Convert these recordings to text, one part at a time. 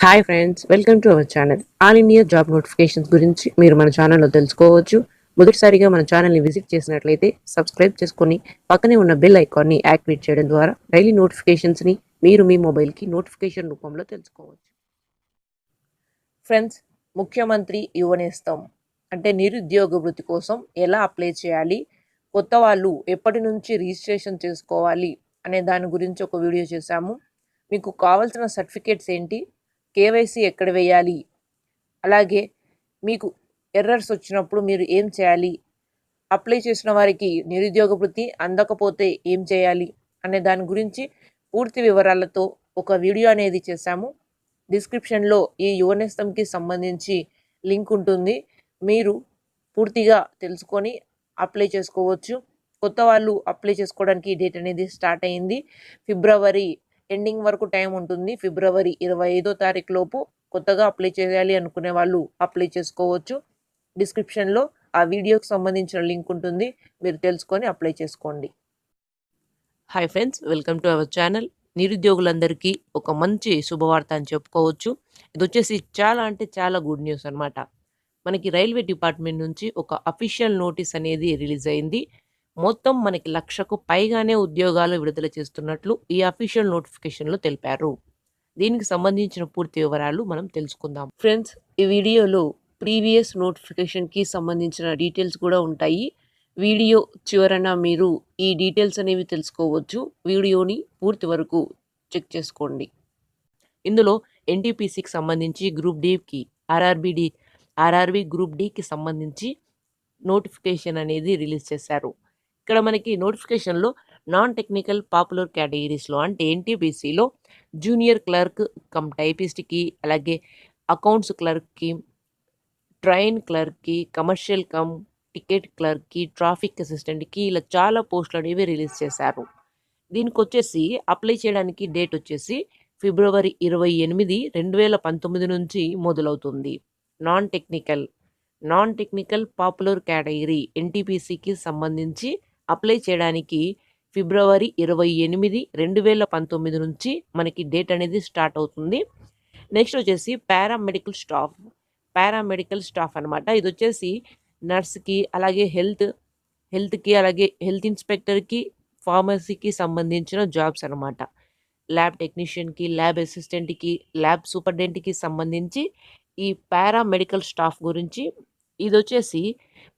Hi friends, welcome to our channel. All India job notifications గురించి మీరు మన ఛానల్లో తెలుసుకోవచ్చు. మొదటిసారిగా మన ఛానల్ని విజిట్ చేసినట్లయితే సబ్స్క్రైబ్ చేసుకొని పక్కనే ఉన్న బెల్ ఐకాన్ని యాక్టివేట్ చేయడం ద్వారా డైలీ నోటిఫికేషన్స్ని మీరు మీ మొబైల్కి నోటిఫికేషన్ రూపంలో తెలుసుకోవచ్చు. ఫ్రెండ్స్, ముఖ్యమంత్రి యువ నేస్తం అంటే నిరుద్యోగ వృత్తి కోసం ఎలా అప్లై చేయాలి, కొత్త వాళ్ళు ఎప్పటి నుంచి రిజిస్ట్రేషన్ చేసుకోవాలి అనే దాని గురించి ఒక వీడియో చేశాము. మీకు కావాల్సిన సర్టిఫికేట్స్ ఏంటి, కేవైసీ ఎక్కడ వేయాలి, అలాగే మీకు ఎర్రర్స్ వచ్చినప్పుడు మీరు ఏం చేయాలి, అప్లై చేసిన వారికి నిరుద్యోగ వృత్తి అందకపోతే ఏం చేయాలి అనే దాని గురించి పూర్తి వివరాలతో ఒక వీడియో అనేది చేశాము. డిస్క్రిప్షన్లో ఈ యువనేస్తంకి సంబంధించి లింక్ ఉంటుంది. మీరు పూర్తిగా తెలుసుకొని అప్లై చేసుకోవచ్చు. కొత్త వాళ్ళు అప్లై చేసుకోవడానికి డేట్ అనేది స్టార్ట్ అయింది. ఫిబ్రవరి ఎండింగ్ వరకు టైం ఉంటుంది. ఫిబ్రవరి 25వ తారీఖు లోపు కొత్తగా అప్లై చేయాలి అనుకునే వాళ్ళు అప్లై చేసుకోవచ్చు. డిస్క్రిప్షన్లో ఆ వీడియోకి సంబంధించిన లింక్ ఉంటుంది. మీరు తెలుసుకొని అప్లై చేసుకోండి. Hi friends, welcome to our channel. నిరుద్యోగులందరికీ ఒక మంచి శుభవార్త అని చెప్పుకోవచ్చు. ఇది వచ్చేసి చాలా అంటే చాలా గుడ్ న్యూస్ అనమాట. మనకి రైల్వే డిపార్ట్మెంట్ నుంచి ఒక అఫీషియల్ నోటీస్ అనేది రిలీజ్ అయింది. మొత్తం మనకి 1,00,000కు పైగానే ఉద్యోగాలు విడుదల చేస్తున్నట్లు ఈ అఫీషియల్ నోటిఫికేషన్లో తెలిపారు. దీనికి సంబంధించిన పూర్తి వివరాలు మనం తెలుసుకుందాం. ఫ్రెండ్స్, ఈ వీడియోలో ప్రీవియస్ నోటిఫికేషన్కి సంబంధించిన డీటెయిల్స్ కూడా ఉంటాయి. వీడియో చివరన మీరు ఈ డీటెయిల్స్ అనేవి తెలుసుకోవచ్చు. వీడియోని పూర్తి వరకు చెక్ చేసుకోండి. ఇందులో ఎన్టీపీసీకి సంబంధించి గ్రూప్ డికి, ఆర్ఆర్బి గ్రూప్ డికి సంబంధించి నోటిఫికేషన్ అనేది రిలీజ్ చేశారు. ఇక్కడ మనకి నోటిఫికేషన్లో నాన్ టెక్నికల్ పాపులర్ కేటగిరీస్లో అంటే ఎన్టీపీసీలో జూనియర్ క్లర్క్ కమ్ టైపిస్ట్కి, అలాగే అకౌంట్స్ క్లర్క్కి, ట్రైన్ క్లర్క్కి, కమర్షియల్ కమ్ టికెట్ క్లర్క్కి, ట్రాఫిక్ అసిస్టెంట్కి, ఇలా చాలా పోస్టులు అనేవి రిలీజ్ చేశారు. దీనికి వచ్చేసి అప్లై చేయడానికి డేట్ వచ్చేసి ఫిబ్రవరి 28, 2019 నుంచి మొదలవుతుంది. నాన్ టెక్నికల్ పాపులర్ కేటగిరీ ఎన్టీపీసీకి సంబంధించి అప్లై చేయడానికి ఫిబ్రవరి 28, 2019 నుంచి మనకి డేట్ అనేది స్టార్ట్ అవుతుంది. నెక్స్ట్ వచ్చేసి పారామెడికల్ స్టాఫ్ అనమాట. ఇది వచ్చేసి నర్స్కి, అలాగే హెల్త్కి, అలాగే హెల్త్ ఇన్స్పెక్టర్కి, ఫార్మసీకి సంబంధించిన జాబ్స్ అనమాట. ల్యాబ్ టెక్నీషియన్కి, ల్యాబ్ అసిస్టెంట్కి, ల్యాబ్ సూపరింటెండెంట్కి సంబంధించి ఈ పారామెడికల్ స్టాఫ్ గురించి ఇది వచ్చేసి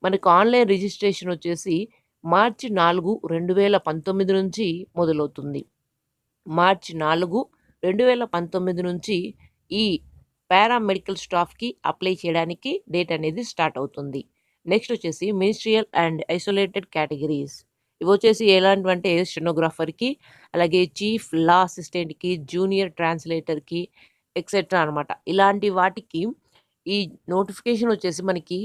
మనకు ఆన్లైన్ రిజిస్ట్రేషన్ వచ్చేసి మార్చి 4, 2019 నుంచి మొదలవుతుంది. మార్చి 4, 2019 నుంచి ఈ పారామెడికల్ స్టాఫ్కి అప్లై చేయడానికి డేట్ అనేది స్టార్ట్ అవుతుంది. నెక్స్ట్ వచ్చేసి మినిస్ట్రియల్ అండ్ ఐసోలేటెడ్ కేటగిరీస్. ఇవి వచ్చేసి ఎలాంటివంటే స్టెనోగ్రాఫర్కి, అలాగే చీఫ్ లా అసిస్టెంట్కి, జూనియర్ ట్రాన్స్లేటర్కి ఎక్సెట్రా అనమాట. ఇలాంటి వాటికి ఈ నోటిఫికేషన్ వచ్చేసి మనకి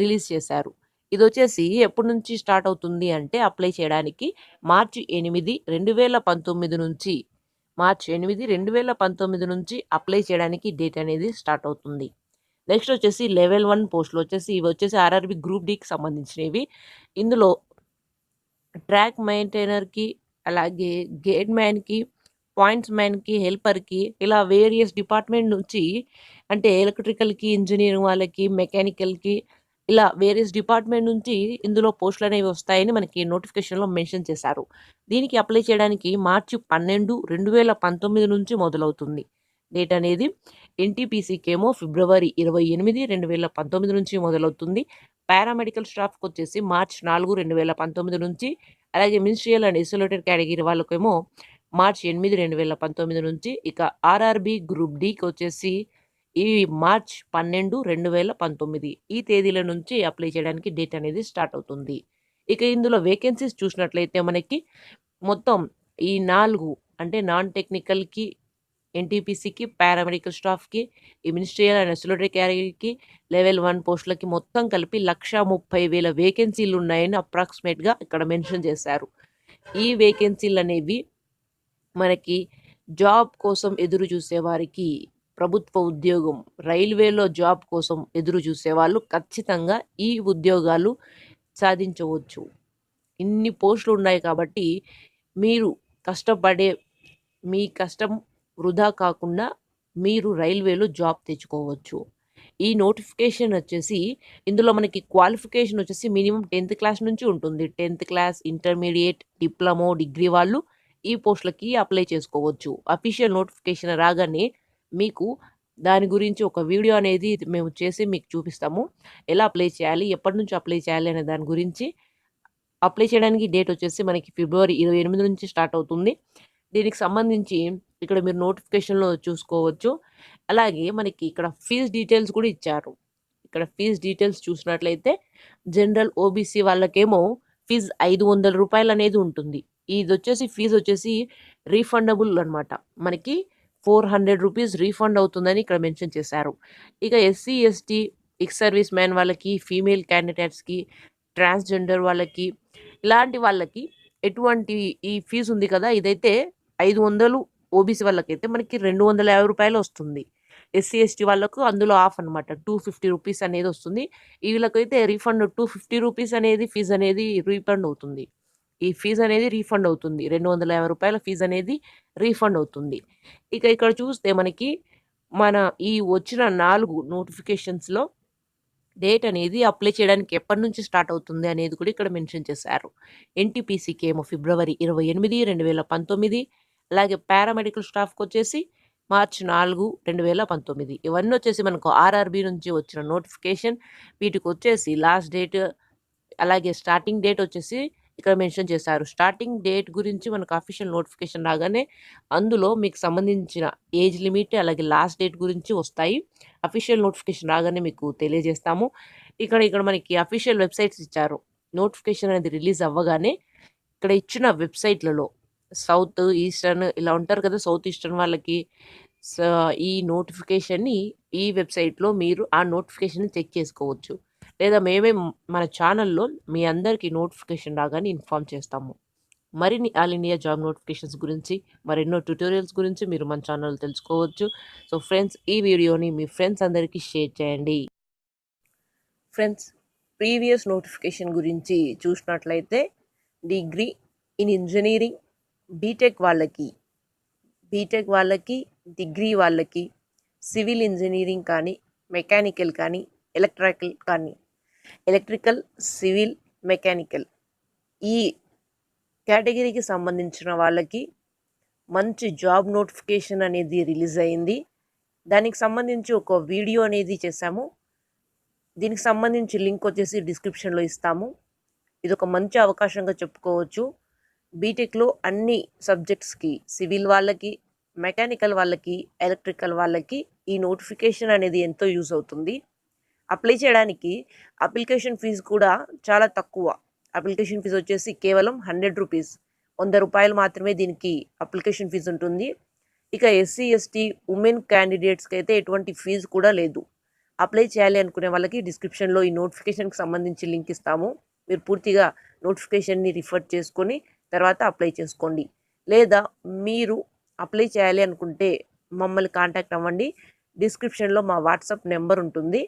రిలీజ్ చేశారు. ఇది వచ్చేసి ఎప్పటి నుంచి స్టార్ట్ అవుతుంది అంటే అప్లై చేయడానికి మార్చి 8, 2019 నుంచి అప్లై చేయడానికి డేట్ అనేది స్టార్ట్ అవుతుంది. నెక్స్ట్ వచ్చేసి లెవెల్ 1 పోస్టులు వచ్చేసి ఇవి వచ్చేసి ఆర్ఆర్బి గ్రూప్ డికి సంబంధించినవి. ఇందులో ట్రాక్ మెయింటైనర్కి, అలాగే గేట్ మ్యాన్కి, పాయింట్స్ మ్యాన్కి, హెల్పర్కి, ఇలా వేరియస్ డిపార్ట్మెంట్ నుంచి అంటే ఎలక్ట్రికల్కి, ఇంజనీరింగ్ వాళ్ళకి, మెకానికల్కి, ఇలా వేరియస్ డిపార్ట్మెంట్ నుంచి ఇందులో పోస్టులు అనేవి వస్తాయని మనకి నోటిఫికేషన్లో మెన్షన్ చేశారు. దీనికి అప్లై చేయడానికి మార్చి 12, 2019 నుంచి మొదలవుతుంది. డేట్ అనేది ఎన్టీపీసీకి ఏమో ఫిబ్రవరి 28, 2019 నుంచి మొదలవుతుంది. పారామెడికల్ స్టాఫ్కి వచ్చేసి మార్చి 4, 2019 నుంచి, అలాగే మినిస్ట్రియల్ అండ్ ఐసోలేటెడ్ కేటగిరీ వాళ్ళకేమో మార్చి 8, 2019 నుంచి, ఇక ఆర్ఆర్బి గ్రూప్ డికి వచ్చేసి ఈ మార్చ్ 12, 2019 ఈ తేదీల నుంచి అప్లై చేయడానికి డేట్ అనేది స్టార్ట్ అవుతుంది. ఇక ఇందులో వేకెన్సీస్ చూసినట్లయితే మనకి మొత్తం ఈ 4 అంటే నాన్ టెక్నికల్కి, ఎన్టీపీసీకి, పారామెడికల్ స్టాఫ్కి, ఈ మినిస్ట్రియల్ అండ్ ఐసోలేటెడ్ కేటగిరీకి, లెవెల్ 1 పోస్టులకి మొత్తం కలిపి 1,30,000 వేకెన్సీలు ఉన్నాయని అప్రాక్సిమేట్గా ఇక్కడ మెన్షన్ చేశారు. ఈ వేకెన్సీలు అనేవి మనకి జాబ్ కోసం ఎదురు చూసేవారికి, ప్రభుత్వ ఉద్యోగం, రైల్వేలో జాబ్ కోసం ఎదురు చూసేవాళ్ళు ఖచ్చితంగా ఈ ఉద్యోగాలు సాధించవచ్చు. ఇన్ని పోస్టులు ఉన్నాయి కాబట్టి మీరు మీ కష్టం వృధా కాకుండా మీరు రైల్వేలో జాబ్ తెచ్చుకోవచ్చు. ఈ నోటిఫికేషన్ వచ్చేసి ఇందులో మనకి క్వాలిఫికేషన్ వచ్చేసి మినిమం 10th క్లాస్ నుంచి ఉంటుంది. 10th class, intermediate, diploma, degree వాళ్ళు ఈ పోస్టులకి అప్లై చేసుకోవచ్చు. అఫీషియల్ నోటిఫికేషన్ రాగానే మీకు దాని గురించి ఒక వీడియో అనేది మేము చేసి మీకు చూపిస్తాము. ఎలా అప్లై చేయాలి, ఎప్పటి నుంచి అప్లై చేయాలి అనే దాని గురించి. అప్లై చేయడానికి డేట్ వచ్చేసి మనకి ఫిబ్రవరి 28 నుంచి స్టార్ట్ అవుతుంది. దీనికి సంబంధించి ఇక్కడ మీరు నోటిఫికేషన్‌లో చూసుకోవచ్చు. అలాగే మనకి ఇక్కడ ఫీజ్ డీటెయిల్స్ కూడా ఇచ్చారు. ఇక్కడ ఫీజ్ డీటెయిల్స్ చూసినట్లయితే జనరల్, ఓబీసీ వాళ్ళకేమో ఫీజ్ రూ. 500 అనేది ఉంటుంది. ఇదొచ్చేసి ఫీజ్ వచ్చేసి రీఫండబుల్ అనమాట. మనకి రూ. 400 రీఫండ్ అవుతుందని ఇక్కడ మెన్షన్ చేశారు. ఇక SC, ST, ex service man వాళ్ళకి, ఫీమేల్ క్యాండిడేట్స్‌కి, ట్రాన్స్‌జెండర్ వాళ్ళకి, ఇలాంటి వాళ్ళకి ఎటువంటి ఈ ఫీజు ఉంది కదా! ఇదైతే 500, ఓబీసీ వాళ్ళకైతే మనకి రూ. 250 వస్తుంది. ఎస్సీ, ఎస్టీ వాళ్ళకు అందులో ఆఫ్ అనమాట. రూ. 250 అనేది వస్తుంది. వీళ్ళకైతే రీఫండ్ రూ. 250 అనేది ఫీజ్ అనేది రీఫండ్ అవుతుంది. ఈ ఫీజ్ అనేది రీఫండ్ అవుతుంది. రూ. 250 ఫీజ్ అనేది రీఫండ్ అవుతుంది. ఇక ఇక్కడ చూస్తే మనకి మన ఈ వచ్చిన 4 నోటిఫికేషన్స్‌లో డేట్ అనేది అప్లై చేయడానికి ఎప్పటి నుంచి స్టార్ట్ అవుతుంది అనేది కూడా ఇక్కడ మెన్షన్ చేశారు. ఎన్టీపీసీకి ఏమో ఫిబ్రవరి 28, 2019. అలాగే పారామెడికల్ స్టాఫ్‌కి వచ్చేసి మార్చి 4, 2019. ఇవన్నీ వచ్చేసి మనకు ఆర్ఆర్‌బీ నుంచి వచ్చిన నోటిఫికేషన్. వీటికి వచ్చేసి లాస్ట్ డేట్, అలాగే స్టార్టింగ్ డేట్ వచ్చేసి ఇక్కడ మెన్షన్ చేశారు. స్టార్టింగ్ డేట్ గురించి మనకు అఫీషియల్ నోటిఫికేషన్ రాగానే అందులో మీకు సంబంధించిన ఏజ్ లిమిట్, అలాగే లాస్ట్ డేట్ గురించి వస్తాయి. అఫీషియల్ నోటిఫికేషన్ రాగానే మీకు తెలియజేస్తాము. ఇక్కడ మనకి అఫీషియల్ వెబ్సైట్స్ ఇచ్చారు. నోటిఫికేషన్ అనేది రిలీజ్ అవ్వగానే ఇక్కడ ఇచ్చిన వెబ్సైట్లలో సౌత్, ఈస్టర్న్ ఇలా ఉంటారు కదా! సౌత్ ఈస్టర్న్ వాళ్ళకి ఈ నోటిఫికేషన్‌ని ఈ వెబ్సైట్‌లో మీరు ఆ నోటిఫికేషన్‌ని చెక్ చేసుకోవచ్చు. లేదా మేమే మన ఛానల్‌లో మీ అందరికీ నోటిఫికేషన్ రాగానే ఇన్ఫార్మ్ చేస్తాము. మరిన్ని ఆల్ ఇండియా జాబ్ నోటిఫికేషన్స్ గురించి, మరెన్నో ట్యుటోరియల్స్ గురించి మీరు మన ఛానల్లో తెలుసుకోవచ్చు. సో ఫ్రెండ్స్, ఈ వీడియోని మీ ఫ్రెండ్స్ అందరికీ షేర్ చేయండి. ఫ్రెండ్స్, ప్రీవియస్ నోటిఫికేషన్ గురించి చూసినట్లయితే డిగ్రీ ఇన్ ఇంజనీరింగ్, బీటెక్ వాళ్ళకి, డిగ్రీ వాళ్ళకి, సివిల్ ఇంజనీరింగ్ కానీ, మెకానికల్ కానీ, ఎలక్ట్రికల్, సివిల్, మెకానికల్ ఈ కేటగిరీకి సంబంధించిన వాళ్ళకి మంచి జాబ్ నోటిఫికేషన్ అనేది రిలీజ్ అయింది. దానికి సంబంధించి ఒక వీడియో అనేది చేశాము. దీనికి సంబంధించి లింక్ వచ్చేసి డిస్క్రిప్షన్లో ఇస్తాము. ఇది ఒక మంచి అవకాశంగా చెప్పుకోవచ్చు. బీటెక్లో అన్ని సబ్జెక్ట్స్కి, సివిల్ వాళ్ళకి, మెకానికల్ వాళ్ళకి, ఎలక్ట్రికల్ వాళ్ళకి ఈ నోటిఫికేషన్ అనేది ఎంతో యూజ్ అవుతుంది. అప్లై చేయడానికి అప్లికేషన్ ఫీజు కూడా చాలా తక్కువ. అప్లికేషన్ ఫీజు వచ్చేసి కేవలం రూ. 100 మాత్రమే దీనికి అప్లికేషన్ ఫీజు ఉంటుంది. ఇక ఎస్సీ, ఎస్టీ, ఉమెన్ క్యాండిడేట్స్కి అయితే ఎటువంటి ఫీజు కూడా లేదు. అప్లై చేయాలి అనుకునే వాళ్ళకి డిస్క్రిప్షన్లో ఈ నోటిఫికేషన్కి సంబంధించి లింక్ ఇస్తాము. మీరు పూర్తిగా నోటిఫికేషన్ని రిఫర్ చేసుకొని తర్వాత అప్లై చేసుకోండి. లేదా మీరు అప్లై చేయాలి అనుకుంటే మమ్మల్ని కాంటాక్ట్ అవ్వండి. డిస్క్రిప్షన్లో మా వాట్సాప్ నెంబర్ ఉంటుంది.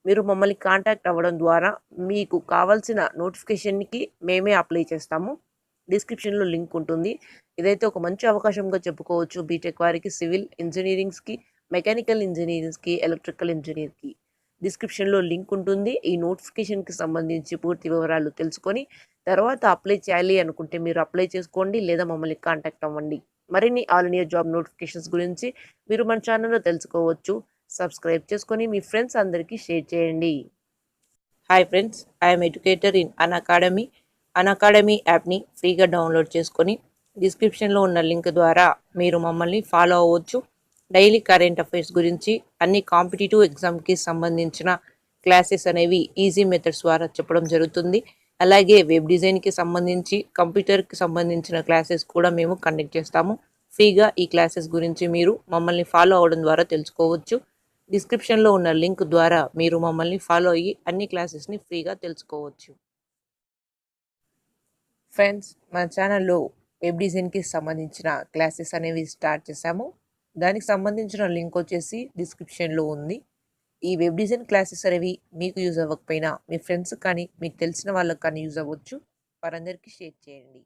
మీరు మమ్మల్ని కాంటాక్ట్ అవ్వడం ద్వారా మీకు కావాల్సిన నోటిఫికేషన్కి మేమే అప్లై చేస్తాము. డిస్క్రిప్షన్లో లింక్ ఉంటుంది. ఇదైతే ఒక మంచి అవకాశంగా చెప్పుకోవచ్చు బీటెక్ వారికి, సివిల్ ఇంజనీరింగ్స్కి, మెకానికల్ ఇంజనీరింగ్స్కి, ఎలక్ట్రికల్ ఇంజనీర్కి. డిస్క్రిప్షన్లో లింక్ ఉంటుంది. ఈ నోటిఫికేషన్కి సంబంధించి పూర్తి వివరాలు తెలుసుకొని తర్వాత అప్లై చేయాలి అనుకుంటే మీరు అప్లై చేసుకోండి, లేదా మమ్మల్ని కాంటాక్ట్ అవ్వండి. మరిన్ని ఆల్ ఇండియా జాబ్ నోటిఫికేషన్స్ గురించి మీరు మన ఛానల్లో తెలుసుకోవచ్చు. సబ్స్క్రైబ్ చేసుకొని మీ ఫ్రెండ్స్ అందరికీ షేర్ చేయండి. Hi friends, I'm educator in Unacademy యాప్ని ఫ్రీగా డౌన్లోడ్ చేసుకొని డిస్క్రిప్షన్లో ఉన్న లింక్ ద్వారా మీరు మమ్మల్ని ఫాలో అవ్వచ్చు. డైలీ కరెంట్ అఫైర్స్ గురించి, అన్ని కాంపిటేటివ్ ఎగ్జామ్కి సంబంధించిన క్లాసెస్ అనేవి ఈజీ మెథడ్స్ ద్వారా చెప్పడం జరుగుతుంది. అలాగే వెబ్ డిజైన్కి సంబంధించి, కంప్యూటర్కి సంబంధించిన క్లాసెస్ కూడా మేము కండక్ట్ చేస్తాము. ఫ్రీగా ఈ క్లాసెస్ గురించి మీరు మమ్మల్ని ఫాలో అవ్వడం ద్వారా తెలుసుకోవచ్చు. డిస్క్రిప్షన్లో ఉన్న లింక్ ద్వారా మీరు మమ్మల్ని ఫాలో అయ్యి అన్ని క్లాసెస్ని ఫ్రీగా తెలుసుకోవచ్చు. ఫ్రెండ్స్, మన ఛానల్లో వెబ్ డిజైన్కి సంబంధించిన క్లాసెస్ అనేవి స్టార్ట్ చేశాము. దానికి సంబంధించిన లింక్ వచ్చేసి డిస్క్రిప్షన్లో ఉంది. ఈ వెబ్ డిజైన్ క్లాసెస్ అనేవి మీకు యూజ్ అవ్వకపోయినా మీ ఫ్రెండ్స్ కానీ, మీకు తెలిసిన వాళ్ళకి కానీ యూజ్ అవ్వచ్చు. వారందరికీ షేర్ చేయండి.